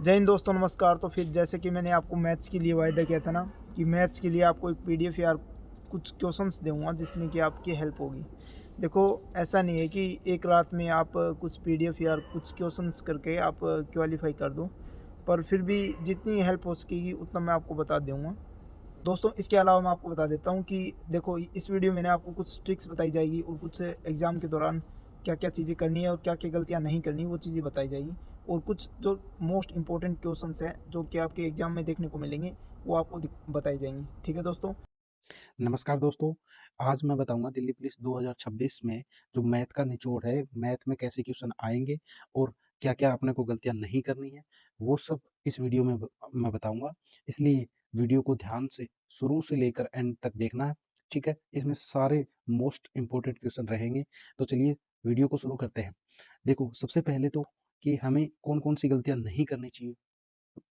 जय हिंद दोस्तों, नमस्कार। तो फिर जैसे कि मैंने आपको मैथ्स के लिए वायदा किया था ना कि मैथ्स के लिए आपको एक पीडीएफ या कुछ क्वेश्चंस दूंगा जिसमें कि आपकी हेल्प होगी। देखो, ऐसा नहीं है कि एक रात में आप कुछ पीडीएफ या कुछ क्वेश्चंस करके आप क्वालिफाई कर दो, पर फिर भी जितनी हेल्प हो सकेगी उतना मैं आपको बता दूंगा। दोस्तों, इसके अलावा मैं आपको बता देता हूँ कि देखो, इस वीडियो में ना आपको कुछ ट्रिक्स बताई जाएगी और कुछ एग्ज़ाम के दौरान क्या-क्या चीज़ें करनी है और क्या-क्या गलतियाँ नहीं करनी, वो चीज़ें बताई जाएगी। और कुछ जो मोस्ट इम्पोर्टेंट क्वेश्चंस हैं, जो कि आपके एग्ज़ाम में देखने को मिलेंगे, वो आपको बताई जाएंगी। ठीक है दोस्तों? नमस्कार दोस्तों, आज मैं बताऊँगा दिल्ली पुलिस 2026 में जो मैथ का निचोड़ है, मैथ में कैसे क्वेश्चन आएँगे और क्या-क्या अपने को गलतियाँ नहीं करनी है, वो सब इस वीडियो में मैं बताऊँगा। इसलिए वीडियो को ध्यान से शुरू से लेकर एंड तक देखना है, ठीक है? इसमें सारे मोस्ट इम्पोर्टेंट क्वेश्चन रहेंगे, तो चलिए वीडियो को शुरू करते हैं। देखो, सबसे पहले तो कि हमें कौन-कौन सी गलतियाँ नहीं करनी चाहिए।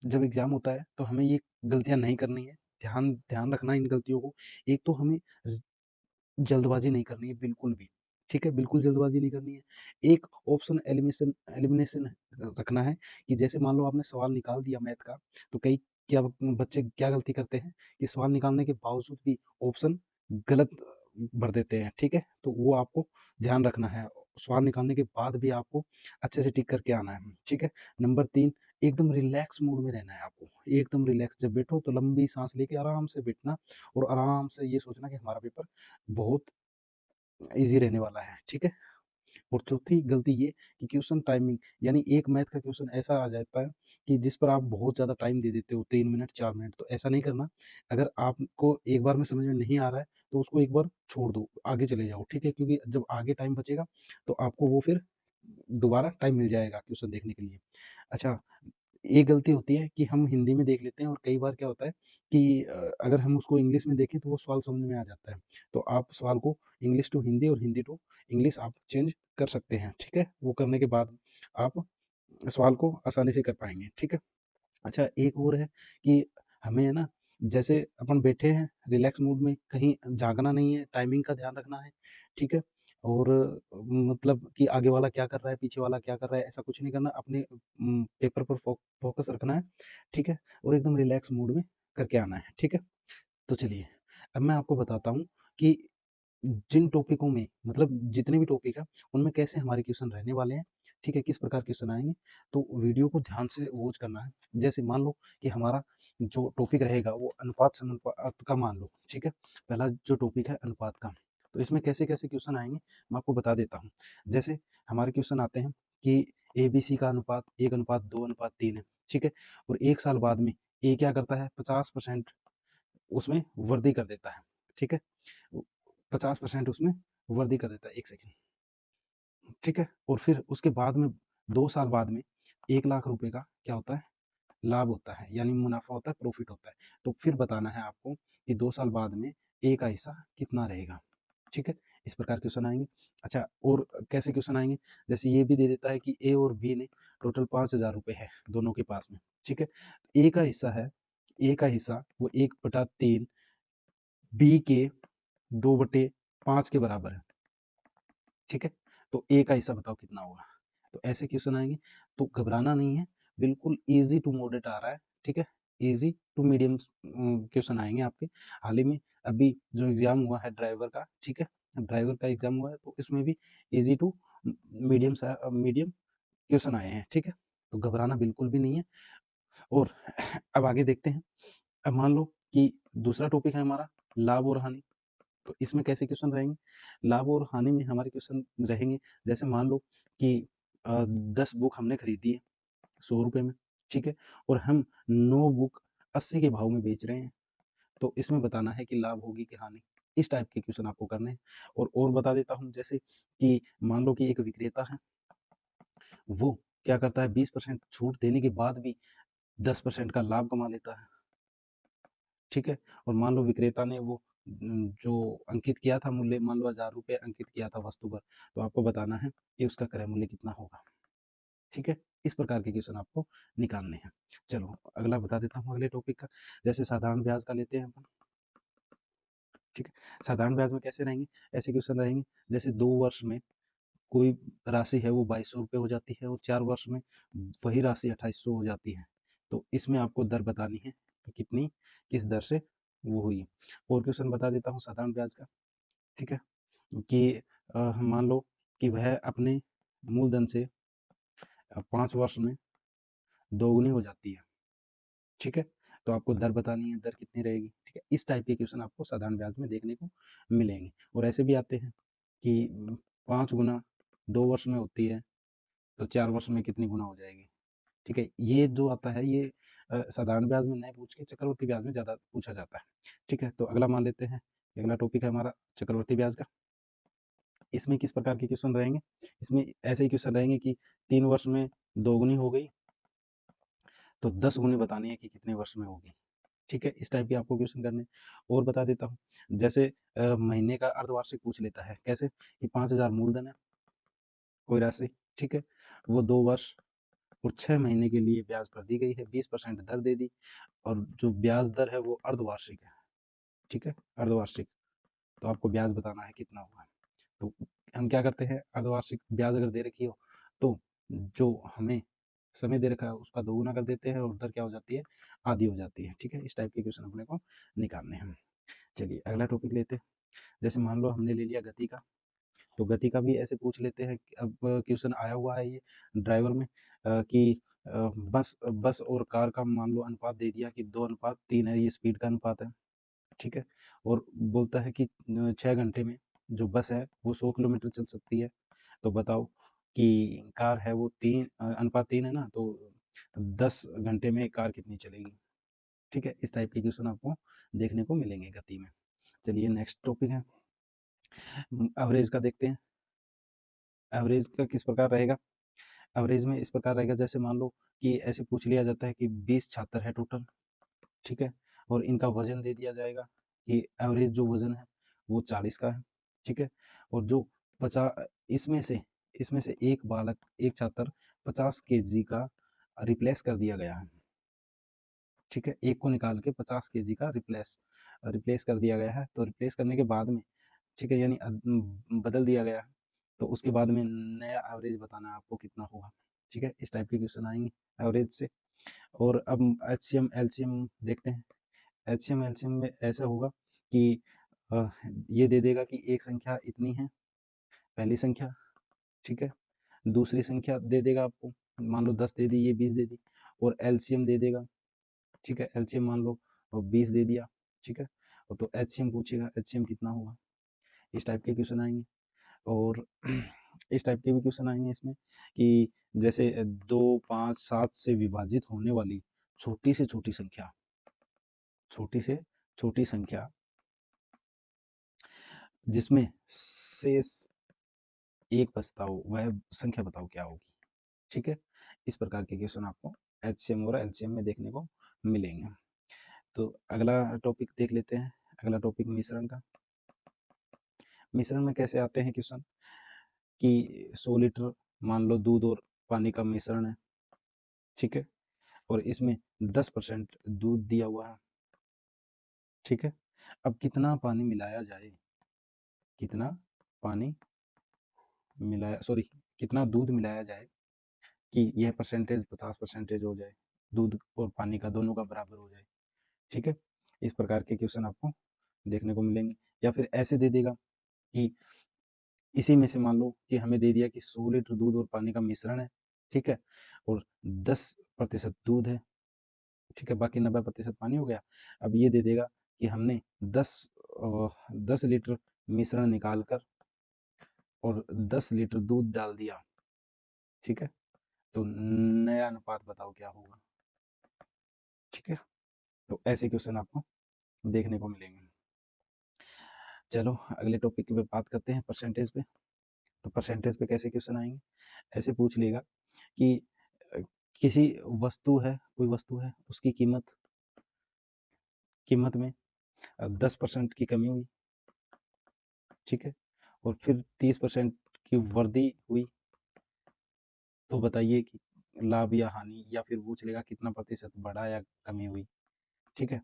जब एग्ज़ाम होता है, तो हमें ये गलतियाँ नहीं करनी है, ध्यान ध्यान रखना है इन गलतियों को। एक तो हमें जल्दबाजी नहीं करनी है बिल्कुल भी, ठीक है? बिल्कुल जल्दबाजी नहीं करनी है। एक ऑप्शन एलिमिनेशन एलिमिनेशन रखना है कि जैसे मान लो आपने सवाल निकाल दिया मैथ का, तो कई क्या बच्चे क्या गलती करते हैं कि सवाल निकालने के बावजूद भी ऑप्शन गलत भर देते हैं, ठीक है? तो वो आपको ध्यान रखना है। सवाल निकालने के बाद भी आपको अच्छे से टिक करके आना है, ठीक है? नंबर 3, एकदम रिलैक्स मूड में रहना है आपको, एकदम रिलैक्स। जब बैठो तो लंबी साँस लेके आराम से बैठना और आराम से ये सोचना कि हमारा पेपर बहुत ईज़ी रहने वाला है, ठीक है? और चौथी गलती ये कि क्वेश्चन टाइमिंग यानी एक मैथ का क्वेश्चन ऐसा आ जाता है कि जिस पर आप बहुत ज़्यादा टाइम दे देते हो 3 मिनट, 4 मिनट, तो ऐसा नहीं करना। अगर आपको एक बार में समझ में नहीं आ रहा है, तो उसको एक बार छोड़ दो, आगे चले जाओ, ठीक है? क्योंकि जब आगे टाइम बचेगा, तो आपको वो फिर दोबारा टाइम मिल जाएगा क्वेश्चन देखने के लिए। अच्छा, एक गलती होती है कि हम हिंदी में देख लेते हैं और कई बार क्या होता है कि अगर हम उसको इंग्लिश में देखें तो वो सवाल समझ में आ जाता है। तो आप सवाल को इंग्लिश टू हिंदी और हिंदी टू इंग्लिश आप चेंज कर सकते हैं, ठीक है? वो करने के बाद आप सवाल को आसानी से कर पाएँगे, ठीक है? अच्छा, एक और है कि हमें है ना, जैसे अपन बैठे हैं रिलैक्स मूड में, कहीं जागना नहीं है, टाइमिंग का ध्यान रखना है, ठीक है? और मतलब कि आगे वाला क्या कर रहा है, पीछे वाला क्या कर रहा है, ऐसा कुछ नहीं करना। अपने पेपर पर फोकस रखना है, ठीक है? और एकदम रिलैक्स मूड में करके आना है, ठीक है? तो चलिए, अब मैं आपको बताता हूँ कि जिन टॉपिकों में मतलब जितने भी टॉपिक है, उनमें कैसे हमारे क्वेश्चन रहने वाले हैं, ठीक है? किस प्रकार क्वेश्चन आएँगे, तो वीडियो को ध्यान से वॉच करना है। जैसे मान लो कि हमारा जो टॉपिक रहेगा वो अनुपात समानुपात का मान लो, ठीक है? पहला जो टॉपिक है अनुपात का, तो इसमें कैसे-कैसे क्वेश्चन आएँगे, मैं आपको बता देता हूँ। जैसे हमारे क्वेश्चन आते हैं कि एबीसी का अनुपात 1:2:3 है, ठीक है? और 1 साल बाद में ए क्या करता है, 50% उसमें वृद्धि कर देता है, ठीक है? 50% उसमें वृद्धि कर देता है, 1 सेकंड, ठीक है? और फिर उसके बाद में 2 साल बाद में 1 लाख रुपए का क्या होता है, लाभ होता है, यानी मुनाफ़ा होता है, प्रॉफ़िट होता है। तो फिर बताना है आपको कि 2 साल बाद में ए का हिस्सा कितना रहेगा, ठीक है? इस प्रकार क्वेश्चन आएँगे। अच्छा, और कैसे क्वेश्चन आएँगे, जैसे ये भी दे देता है कि ए और बी ने टोटल 5,000 रुपए है दोनों के पास में, ठीक है? ए का हिस्सा है, ए का हिस्सा वो 1/3 बी के 2/5 के बराबर है, ठीक है? तो ए का हिस्सा बताओ कितना होगा? तो ऐसे क्वेश्चन आएँगे, तो घबराना नहीं है, बिल्कुल ईज़ी टू मॉडरेट आ रहा है, ठीक है? ईज़ी टू मीडियम क्वेश्चन आएँगे आपके। हाल ही में अभी जो एग्ज़ाम हुआ है ड्राइवर का, ठीक है? ड्राइवर का एग्ज़ाम हुआ है, तो इसमें भी ईज़ी टू मीडियम क्वेश्चन आए हैं, ठीक है? तो घबराना बिल्कुल भी नहीं है। और अब आगे देखते हैं। अब मान लो कि दूसरा टॉपिक है हमारा लाभ और हानि। तो इसमें कैसे क्वेश्चन रहेंगे? लाभ और हानि में हमारे क्वेश्चन रहेंगे, जैसे मान लो कि 10 बुक हमने खरीदी है ₹100 में, ठीक है? और हम 9 बुक 80 के भाव में बेच रहे हैं, तो इसमें बताना है कि लाभ होगी कि हानि? इस टाइप के क्वेश्चन आपको करने हैं। और बता देता हूँ, जैसे कि मान लो कि एक विक्रेता है, वो क्या करता है, 20% छूट देने के बाद भी 10% का लाभ कमा लेता है, ठीक है? और मान लो विक्रेता ने वो जो अंकित किया था मूल्य, मान लो ₹1000 अंकित किया था वस्तु पर, तो आपको बताना है कि उसका क्रय मूल्य कितना होगा, ठीक है? इस प्रकार के क्वेश्चन आपको निकालने हैं। चलो अगला बता देता हूँ, अगले टॉपिक का, जैसे साधारण ब्याज का लेते हैं अपन, ठीक है? साधारण ब्याज में कैसे रहेंगे? ऐसे क्वेश्चन रहेंगे, जैसे 2 वर्ष में कोई राशि है वो ₹2200 हो जाती है और 4 वर्ष में वही राशि 2800 हो जाती है। तो इसमें आपको दर बतानी है कि कितनी किस दर से वो हुई। और क्वेश्चन बता देता हूँ साधारण ब्याज का, ठीक है, कि मान लो कि वह अपने मूलधन से 5 वर्ष में दोगुनी हो जाती है, ठीक है, तो आपको दर बतानी है, दर कितनी रहेगी, ठीक है। इस टाइप के क्वेश्चन आपको साधारण ब्याज में देखने को मिलेंगे। और ऐसे भी आते हैं कि 5 गुना 2 वर्ष में होती है, तो 4 वर्ष में कितनी गुना हो जाएगी, ठीक है। ये जो आता है ये साधारण ब्याज में नहीं पूछ के चक्रवृद्धि ब्याज में ज़्यादा पूछा जाता है, ठीक है। तो अगला मान लेते हैं, अगला टॉपिक है हमारा चक्रवृद्धि ब्याज का। इसमें किस प्रकार के क्वेश्चन रहेंगे, इसमें ऐसे ही क्वेश्चन रहेंगे कि 3 वर्ष में दोगुनी हो गई, तो 10 गुनी बतानी है कि कितने वर्ष में होगी, ठीक है। इस टाइप के आपको क्वेश्चन करने। और बता देता हूँ, जैसे महीने का अर्धवार्षिक पूछ लेता है, कैसे कि 5,000 मूलधन है कोई राशि, ठीक है, वो 2 वर्ष और 6 महीने के लिए ब्याज पर दी गई है, 20% दर दे दी, और जो ब्याज दर है वो अर्धवार्षिक है, ठीक है, अर्धवार्षिक। तो आपको ब्याज बताना है कितना हुआ। तो हम क्या करते हैं, अर्धवार्षिक ब्याज अगर दे रखी हो तो जो हमें समय दे रखा है उसका दोगुना कर देते हैं और दर क्या हो जाती है, आधी हो जाती है, ठीक है। इस टाइप के क्वेश्चन अपने को निकालने हैं। चलिए अगला टॉपिक लेते हैं। जैसे मान लो हमने ले लिया गति का, तो गति का भी ऐसे पूछ लेते हैं कि अब क्वेश्चन आया हुआ है ये ड्राइवर में कि बस बस और कार का मान लो अनुपात दे दिया कि 2:3 है, ये स्पीड का अनुपात है, ठीक है। और बोलता है कि 6 घंटे में जो बस है वो 100 किलोमीटर चल सकती है। तो बताओ कि कार है वो 3:3 है ना, तो 10 घंटे में कार कितनी चलेगी, ठीक है। इस टाइप के क्वेश्चन आपको देखने को मिलेंगे गति में। चलिए नेक्स्ट टॉपिक है एवरेज का, देखते हैं एवरेज का किस प्रकार रहेगा। एवरेज में इस प्रकार रहेगा, जैसे मान लो कि ऐसे पूछ लिया जाता है कि 20 छात्र है टोटल, ठीक है, और इनका वजन दे दिया जाएगा कि एवरेज जो वजन है वो 40 का है, ठीक है, और जो 50 इसमें से एक बालक एक छात्र 50 केजी का रिप्लेस कर दिया गया है, ठीक है, एक को निकाल के 50 केजी का रिप्लेस रिप्लेस कर दिया गया है। तो रिप्लेस करने के बाद में, ठीक है, यानी बदल दिया गया है, तो उसके बाद में नया एवरेज बताना है आपको कितना होगा, ठीक है। इस टाइप के क्वेश्चन आएंगे एवरेज से। और अब एचसीएम एलसीएम देखते हैं। एचसीएम एलसीएम में ऐसा होगा कि अ, ये दे देगा कि एक संख्या इतनी है, पहली संख्या, ठीक है, दूसरी संख्या दे देगा आपको, मान लो 10 दे दी, ये 20 दे दी, और एलसीएम दे देगा, ठीक है, एलसीएम मान लो 20 दे दिया, ठीक है, और तो एचसीएम पूछेगा, एचसीएम कितना होगा। इस टाइप के क्वेश्चन आएंगे। और इस टाइप के भी क्वेश्चन आएंगे इसमें कि जैसे 2, 5, 7 से विभाजित होने वाली छोटी से छोटी संख्या, छोटी से छोटी संख्या जिसमें शेष एक बचता हो, वह संख्या बताओ क्या होगी, ठीक है। इस प्रकार के क्वेश्चन आपको एचसीएम और एलसीएम में देखने को मिलेंगे। तो अगला टॉपिक देख लेते हैं, अगला टॉपिक मिश्रण का। मिश्रण में कैसे आते हैं क्वेश्चन कि 100 लीटर मान लो दूध और पानी का मिश्रण है, ठीक है, और इसमें 10% दूध दिया हुआ है, ठीक है। अब कितना पानी मिलाया जाए, कितना पानी मिलाया, सॉरी, कितना दूध मिलाया जाए कि यह परसेंटेज 50% हो जाए, दूध और पानी का दोनों का बराबर हो जाए, ठीक है। इस प्रकार के क्वेश्चन आपको देखने को मिलेंगे। या फिर ऐसे दे देगा कि इसी में से मान लो कि हमें दे दिया कि 100 लीटर दूध और पानी का मिश्रण है, ठीक है, और 10% दूध है, ठीक है, बाकी 90% पानी हो गया। अब ये दे देगा कि हमने 10 लीटर मिश्रण निकाल कर और 10 लीटर दूध डाल दिया, ठीक है, तो नया अनुपात बताओ क्या होगा, ठीक है। तो ऐसे क्वेश्चन आपको देखने को मिलेंगे। चलो अगले टॉपिक पे बात करते हैं, परसेंटेज पे। तो परसेंटेज पे कैसे क्वेश्चन आएंगे, ऐसे पूछ लेगा कि अ, किसी वस्तु है, कोई वस्तु है, उसकी कीमत कीमत में 10% की कमी हुई, ठीक है, और फिर 30% की वृद्धि हुई, तो बताइए कि लाभ या हानि, या फिर पूछ लेगा कितना प्रतिशत बढ़ा या कमी हुई, ठीक है।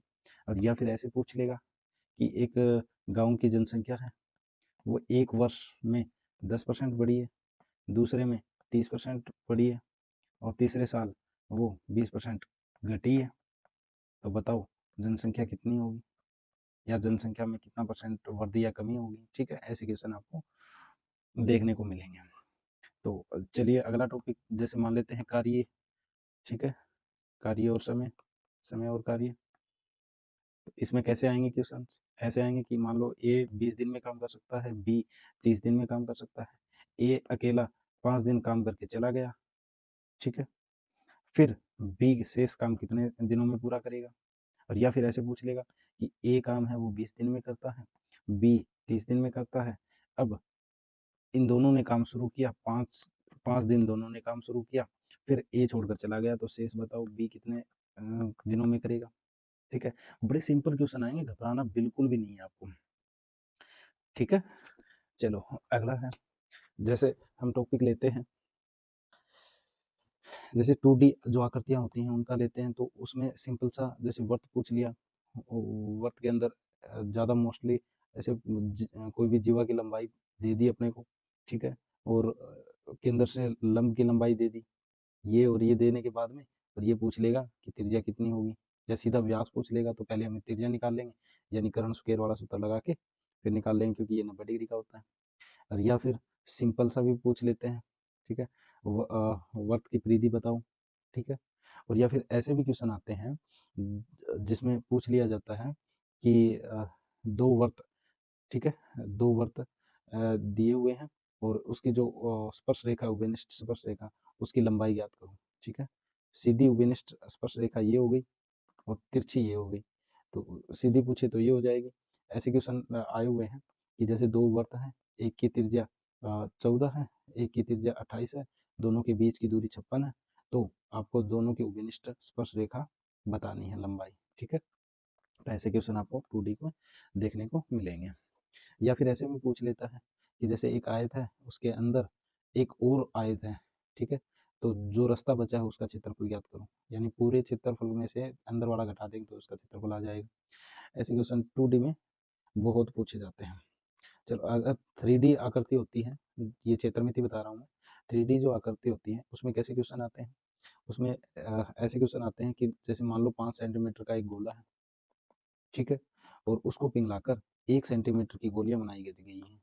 और या फिर ऐसे पूछ लेगा कि एक गांव की जनसंख्या है, वो एक वर्ष में 10% बढ़ी है, दूसरे में 30% बढ़ी है, और तीसरे साल वो 20% घटी है, तो बताओ जनसंख्या कितनी होगी, या जनसंख्या में कितना परसेंट वृद्धि या कमी होगी। ठीक है, ऐसे क्वेश्चन आपको देखने को मिलेंगे। तो चलिए अगला टॉपिक जैसे मान लेते हैं कार्य। ठीक है, कार्य और समय, समय और कार्य। तो इसमें कैसे आएंगे क्वेश्चन? ऐसे आएंगे कि मान लो ए 20 दिन में काम कर सकता है, बी 30 दिन में काम कर सकता है, ए अकेला 5 दिन काम करके चला गया। ठीक है, फिर बी शेष काम कितने दिनों में पूरा करेगा। और या फिर ऐसे पूछ लेगा कि ए काम है वो 20 दिन में करता है, बी 30 दिन में करता है। अब इन दोनों ने काम शुरू किया, 5 दिन दोनों ने काम शुरू किया, फिर ए छोड़कर चला गया, तो शेष बताओ बी कितने दिनों में करेगा। ठीक है, बड़े सिंपल क्वेश्चन आएंगे, घबराना बिल्कुल भी नहीं है आपको। ठीक है, चलो अगला है, जैसे हम टॉपिक लेते हैं, जैसे 2D जो आकृतियां होती हैं उनका लेते हैं, तो उसमें सिंपल सा जैसे वर्त पूछ लिया, वर्त के अंदर ज़्यादा मोस्टली ऐसे कोई भी जीवा की लंबाई दे दी अपने को। ठीक है, और केंद्र से लंब की लंबाई दे दी, ये और ये देने के बाद में और ये पूछ लेगा कि त्रिज्या कितनी होगी, या सीधा व्यास पूछ लेगा तो पहले हम त्रिज्या निकाल लेंगे, यानी कर्ण स्क्वायर वाला सूत्र लगा के फिर निकाल लेंगे, क्योंकि ये 90 डिग्री का होता है। और या फिर सिंपल सा भी पूछ लेते हैं। ठीक है, वर्त की परिधि बताओ। ठीक है, और या फिर ऐसे भी क्वेश्चन आते हैं जिसमें पूछ लिया जाता है कि दो वर्त, ठीक है, दो वर्त दिए हुए हैं और उसकी जो स्पर्श रेखा, उभयनिष्ठ स्पर्श रेखा, उसकी लंबाई ज्ञात करो। ठीक है, सीधी उभयनिष्ठ स्पर्श रेखा ये हो गई और तिरछी ये हो गई, तो सीधी पूछे तो ये हो जाएगी। ऐसे क्वेश्चन आए हुए हैं कि जैसे दो वर्त हैं, एक की त्रिज्या 14 है, एक की त्रिज्या 28 है, दोनों के बीच की दूरी 56 है, तो आपको दोनों की उभयनिष्ठ स्पर्श रेखा बतानी है, लंबाई। ठीक है, तो ऐसे क्वेश्चन आपको 2D को देखने को मिलेंगे। या फिर ऐसे भी पूछ लेता है कि जैसे एक आयत है, उसके अंदर एक और आयत है। ठीक है, तो जो रास्ता बचा है उसका क्षेत्रफल ज्ञात करो, यानी पूरे क्षेत्रफल में से अंदर वाला घटा देंगे तो उसका क्षेत्रफल आ जाएगा। ऐसे क्वेश्चन 2D में बहुत पूछे जाते हैं। चलो अगर 3D आकृति होती है, ये क्षेत्रमिति बता रहा हूँ मैं, 3D जो आकृति होती है उसमें कैसे क्वेश्चन आते हैं, उसमें ऐसे क्वेश्चन आते हैं कि जैसे मान लो 5 सेंटीमीटर का एक गोला है। ठीक है, और उसको पिघलाकर 1 सेंटीमीटर की गोलियां बनाई गई हैं,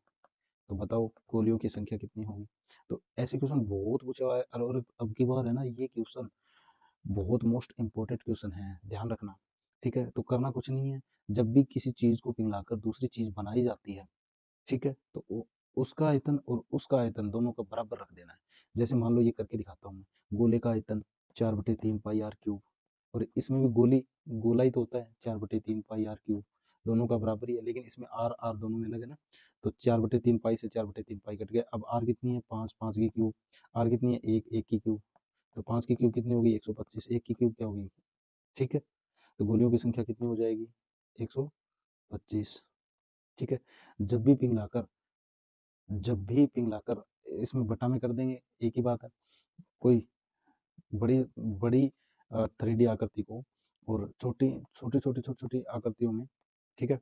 तो बताओ गोलियों की संख्या कितनी होगी। तो ऐसे क्वेश्चन बहुत पूछा हुआ है, और अब की बार है ना, ये क्वेश्चन बहुत मोस्ट इंपॉर्टेंट क्वेश्चन है, ध्यान रखना। ठीक है, तो करना कुछ नहीं है, जब भी किसी चीज को पिघलाकर दूसरी चीज बनाई जाती है, ठीक है, तो उसका आयतन और उसका आयतन दोनों का बराबर रख देना है। जैसे मान लो ये करके दिखाता हूँ मैं, गोले का आयतन 4/3 पाई r क्यूब, और इसमें भी गोला ही तो होता है, 4/3 पाई r क्यूब, दोनों का बराबर ही है, लेकिन इसमें आर आर दोनों में अलग है ना, तो 4/3 पाई से 4/3 पाई कट गया। अब आर कितनी है, 5, 5 की क्यूब, आर कितनी है, 1, 1 की क्यूब, तो 5 की क्यूब कितनी होगी, 125, 1 की क्यूब क्या होगी। ठीक है, तो गोलियों की संख्या कितनी हो जाएगी, 125। ठीक है, जब भी पिघलाकर इसमें बटा में कर देंगे, एक ही बात है। कोई बड़ी बड़ी 3D आकृति को और छोटी छोटी आकृतियों में, ठीक है,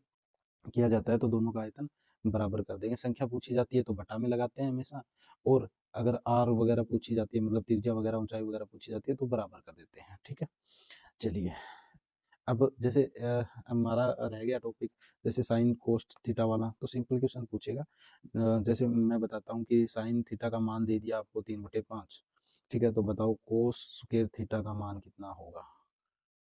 किया जाता है, तो दोनों का आयतन बराबर कर देंगे। संख्या पूछी जाती है तो बटा में लगाते हैं हमेशा, और अगर आर वगैरह पूछी जाती है, मतलब त्रिज्या वगैरह, ऊंचाई वगैरह पूछी जाती है, तो बराबर कर देते हैं। ठीक है, चलिए अब जैसे हमारा रह गया टॉपिक, जैसे साइन कोस्ट थीटा वाला, तो सिंपल क्वेश्चन पूछेगा। जैसे मैं बताता हूँ कि साइन थीटा का मान दे दिया आपको 3/5। ठीक है, तो बताओ कोस स्क्वायर थीटा का मान कितना होगा।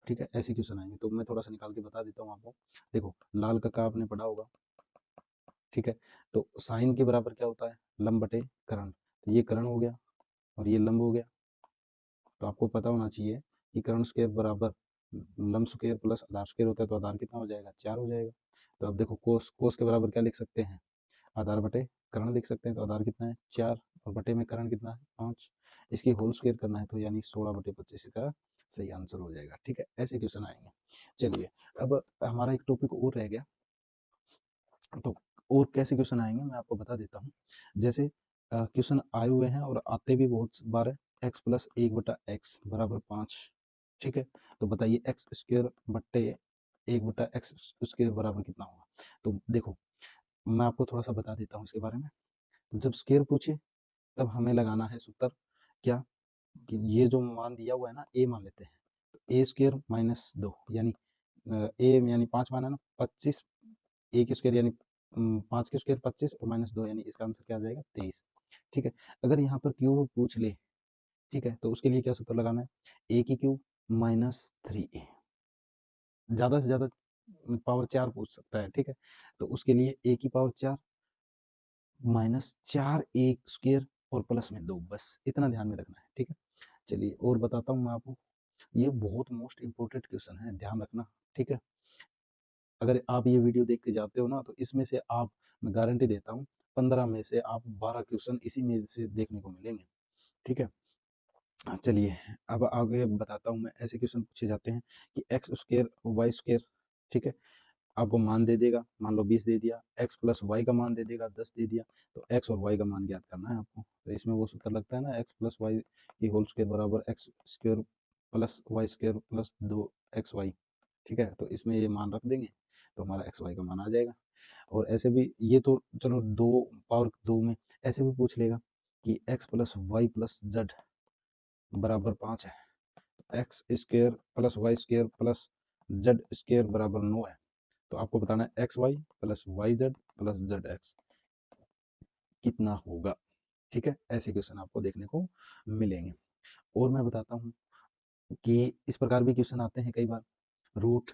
ठीक है, ऐसे क्वेश्चन आएंगे, तो मैं थोड़ा सा निकाल के बता देता हूँ आपको। देखो लाल का आपने पढ़ा होगा। ठीक है, तो साइन के बराबर क्या होता है, लंब बटे कर्ण, तो ये कर्ण हो गया और ये लंब हो गया। तो आपको पता होना चाहिए कि कर्ण स्क्वायर बराबर लंब स्क्वायर प्लस आधार स्क्वायर होता है, तो आधार कितना हो जाएगा, 4 हो जाएगा। तो अब देखो कोस कोस के बराबर क्या लिख सकते हैं, आधार बटे कर्ण लिख सकते हैं, तो आधार कितना है, 4, और बटे में कर्ण कितना है, 5। इसकी होल स्क्वायर करना है, तो यानी 16/25 का सही आंसर हो जाएगा। ठीक है, ऐसे क्वेश्चन आएंगे। चलिए अब हमारा एक टॉपिक और रह गया, तो और कैसे क्वेश्चन आएंगे मैं आपको बता देता हूँ। जैसे क्वेश्चन आए हुए हैं और आते भी बहुत बार है, x+1/x बराबर 5। ठीक है, तो बताइए एक्स स्क्वायर बट्टे 1/x स्क्वायर बराबर कितना होगा। तो देखो मैं आपको थोड़ा सा बता देता हूँ इसके बारे में। तो जब स्क्वायर पूछे तब हमें लगाना है सूत्र क्या, कि ये जो मान दिया हुआ है ना, a मान लेते हैं, तो ए स्क्वायर माइनस 2 यानी ए यानी 5 माना ना 25, ए की स्क्वायर यानी 5 की स्क्वायर 25 और माइनस 2 यानी इसका आंसर क्या आ जाएगा 23। ठीक है, अगर यहाँ पर क्यूब पूछ ले, ठीक है, तो उसके लिए क्या सूत्र लगाना है, ए की क्यूब माइनस 3a, ज़्यादा से ज़्यादा पावर 4 पूछ सकता है। ठीक है, तो उसके लिए ए की पावर 4 माइनस 4a स्क्वायर और प्लस में 2, बस इतना ध्यान में रखना है। ठीक है, चलिए और बताता हूँ मैं आपको, ये बहुत मोस्ट इम्पोर्टेंट क्वेश्चन है, ध्यान रखना। ठीक है, अगर आप ये वीडियो देख के जाते हो ना, तो इसमें से आप, मैं गारंटी देता हूँ, 15 में से आप 12 क्वेश्चन इसी में से देखने को मिलेंगे। ठीक है, चलिए अब आगे बताता हूँ मैं। ऐसे क्वेश्चन पूछे जाते हैं कि एक्स स्क्वायर वाई स्क्वायर, ठीक है, आपको मान दे देगा, मान लो 20 दे दिया, एक्स प्लस वाई का मान दे देगा 10 दे दिया, तो एक्स और वाई का मान ज्ञात करना है आपको। तो इसमें वो सूत्र लगता है ना, एक्स प्लस वाई की होल स्क्वायर बराबर x square plus y square plus 2xy। ठीक है, तो इसमें ये मान रख देंगे तो हमारा एक्स वाई का मान आ जाएगा। और ऐसे भी ये तो चलो 2 पावर 2 में ऐसे भी पूछ लेगा कि x plus y plus z बराबर 5 है, x square plus y square plus z square बराबर 9 है, तो आपको बताना है x y plus y z plus z x कितना होगा। ठीक है, ऐसे क्वेश्चन आपको देखने को मिलेंगे। और मैं बताता हूँ कि इस प्रकार भी क्वेश्चन आते हैं कई बार, root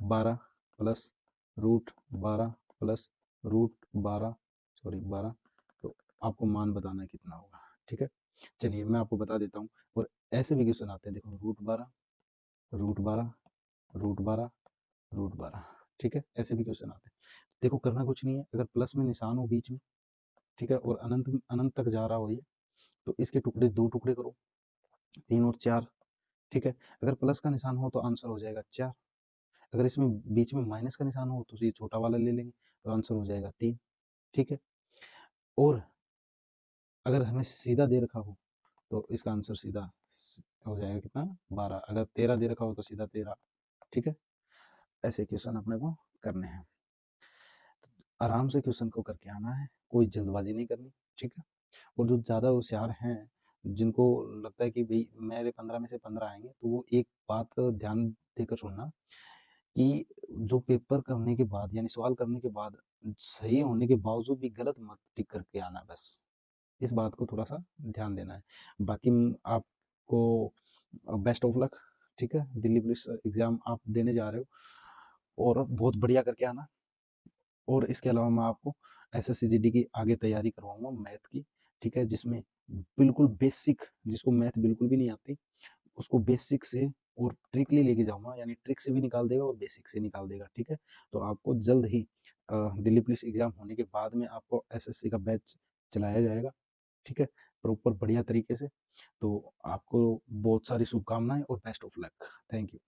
12 plus root 12 plus root 12 sorry 12, तो आपको मान बताना है कितना होगा। ठीक है, चलिए मैं आपको बता देता हूँ। और ऐसे भी क्वेश्चन आते हैं, देखो रूट 12 रूट 12 रूट 12 रूट 12। ठीक है, ऐसे भी क्वेश्चन आते हैं। देखो करना कुछ नहीं है, अगर प्लस में निशान हो बीच में, ठीक है, और अनंत अनंत तक जा रहा हो ये, तो इसके टुकड़े 2 टुकड़े करो, 3 और 4। ठीक है, अगर प्लस का निशान हो तो आंसर हो जाएगा 4, अगर इसमें बीच में माइनस का निशान हो तो ये छोटा वाला ले लेंगे तो आंसर हो जाएगा 3। ठीक है, और अगर हमें सीधा दे रखा हो तो इसका आंसर सीधा हो जाएगा कितना 12, अगर 13 दे रखा हो तो सीधा 13। ठीक है, ऐसे क्वेश्चन अपने को करने हैं, आराम से क्वेश्चन को करके आना है, कोई जल्दबाजी नहीं करनी। ठीक है, और जो ज़्यादा होशियार हैं, जिनको लगता है कि भाई मेरे 15 में से 15 आएंगे, तो वो एक बात ध्यान देकर सुनना कि जो पेपर करने के बाद यानी सवाल करने के बाद सही होने के बावजूद भी गलत मत टिक करके आना, बस इस बात को थोड़ा सा ध्यान देना है। बाकी आपको बेस्ट ऑफ लक। ठीक है, दिल्ली पुलिस एग्जाम आप देने जा रहे हो और बहुत बढ़िया करके आना। और इसके अलावा मैं आपको SSCGD की आगे तैयारी करवाऊंगा मैथ की। ठीक है, जिसमें बिल्कुल बेसिक, जिसको मैथ बिल्कुल भी नहीं आती उसको बेसिक से और ट्रिकली लेके जाऊंगा, यानी ट्रिक से भी निकाल देगा और बेसिक से निकाल देगा। ठीक है, तो आपको जल्द ही दिल्ली पुलिस एग्जाम होने के बाद में आपको SSC का बैच चलाया जाएगा। ठीक है, प्रॉपर बढ़िया तरीके से। तो आपको बहुत सारी शुभकामनाएं और best of luck. Thank you.